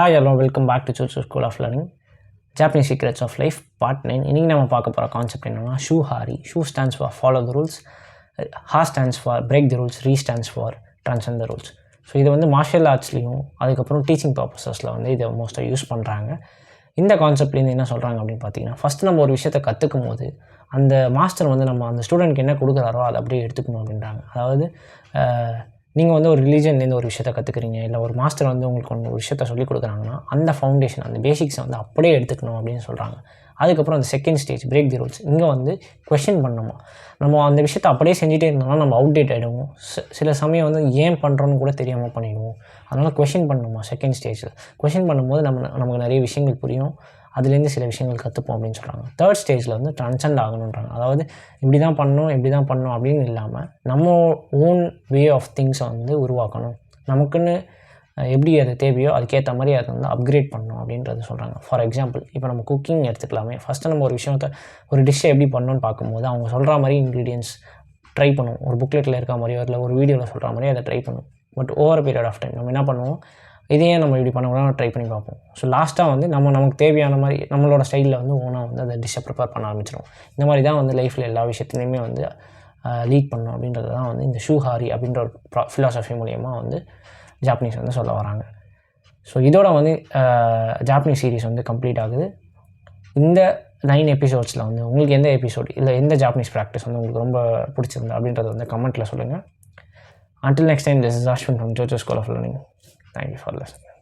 Hi, hello, welcome back to Church School of Learning. Japanese Secrets of Life Part 9. இன்னைக்கு நம்ம பார்க்க போகிற concept என்னன்னா shuhari. Shu stands for follow the rules, ha stands for break the rules, ri stands for transcend the rules. So இது வந்து martial ஆர்ட்ஸ்லையும் அதுக்கப்புறம் teaching பர்பஸஸில் வந்து இதை மோஸ்ட்டாக யூஸ் பண்ணுறாங்க. இந்த கான்செப்ட்லேருந்து என்ன சொல்கிறாங்க அப்படின்னு பார்த்தீங்கன்னா, ஃபஸ்ட்டு நம்ம ஒரு விஷயத்தை கற்றுக்கும் போது அந்த மாஸ்டர் வந்து நம்ம அந்த ஸ்டூடெண்ட்க்கு என்ன கொடுக்குறாரோ அதை அப்படியே எடுத்துக்கணும் அப்படின்றாங்க. அதாவது நீங்கள் வந்து ஒரு ரிலீஜன்லேருந்து ஒரு விஷயத்தை கற்றுக்குறீங்க, இல்லை ஒரு மாஸ்டர் வந்து உங்களுக்கு ஒரு விஷயத்த சொல்லிக் கொடுக்குறாங்கன்னா அந்த ஃபவுண்டேஷன், அந்த பேசிக்ஸை வந்து அப்படியே எடுத்துக்கணும் அப்படின்னு சொல்கிறாங்க. அதுக்கப்புறம் அந்த second stage break the rules. இங்கே வந்து கொஷின் பண்ணணுமா, நம்ம அந்த விஷயத்தை அப்படியே செஞ்சுட்டே இருந்தோம்னா நம்ம அவுடேட் ஆகிடுவோம். சில சமயம் வந்து ஏன் பண்ணுறோன்னு கூட தெரியாமல் பண்ணிடுவோம். அதனால் கொஷின் பண்ணணுமா செகண்ட் ஸ்டேஜில். கொஷின் பண்ணும்போது நமக்கு நிறைய விஷயங்கள் புரியும், அதுலேருந்து சில விஷயங்கள் கற்றுப்போம் அப்படின்னு சொல்கிறாங்க. தேர்ட் ஸ்டேஜில் வந்து ட்ரான்செண்ட் ஆகணுன்றாங்க. அதாவது இப்படி தான் பண்ணணும் அப்படின்னு இல்லாமல் நம்ம ஓன் வே ஆஃப் திங்ஸை வந்து உருவாக்கணும். நமக்குன்னு எப்படி அது தேவையோ அதுக்கேற்ற மாதிரி அதை வந்து அப்கிரேட் பண்ணணும் அப்படின்றது சொல்கிறாங்க. ஃபார் எக்ஸாம்பிள், இப்போ நம்ம குக்கிங் எடுத்துக்கலாமே. ஃபஸ்ட்டு நம்ம ஒரு விஷயத்தை, ஒரு டிஷ்ஷை எப்படி பண்ணணும்னு பார்க்கும்போது அவங்க சொல்கிற மாதிரி இன்க்ரீடியன்ஸ் ட்ரை பண்ணுவோம். ஒரு புக்லெட்டில் இருக்க மாதிரியோ இல்லை ஒரு வீடியோவில் சொல்கிற மாதிரி அதை ட்ரை பண்ணுவோம். But over period of time நம்ம என்ன பண்ணுவோம், இதையே நம்ம இப்படி பண்ணக்கூடாது ட்ரை பண்ணி பார்ப்போம். ஸோ லாஸ்ட்டாக வந்து நமக்கு தேவையான மாதிரி நம்மளோட ஸ்டைலில் வந்து ஓனாக வந்து அந்த டிஷ்ஷை ப்ரிப்பேர் பண்ண ஆரம்பிச்சிடும். இந்த மாதிரி தான் வந்து லைஃப்பில் எல்லா விஷயத்துலையுமே வந்து லீட் பண்ணணும் அப்படின்றது தான் வந்து இந்த ஷூஹாரி அப்படின்ற ஒரு ஃபிலாசபி மூலயமா வந்து ஜாப்பனீஸ் வந்து சொல்ல வராங்க. ஸோ இதோட வந்து ஜாப்பனீஸ் சீரீஸ் வந்து கம்ப்ளீட் ஆகுது. இந்த 9 எபிசோட்ஸில் வந்து உங்களுக்கு எந்த எபிசோட் இல்லை எந்த ஜாப்பனீஸ் ப்ராக்டிஸ் வந்து உங்களுக்கு ரொம்ப பிடிச்சிருந்தா அப்படின்றத வந்து கமெண்ட்டில் சொல்லுங்கள். Until next time, this is Ashwin from Jojo School of Learning. Thank you for listening.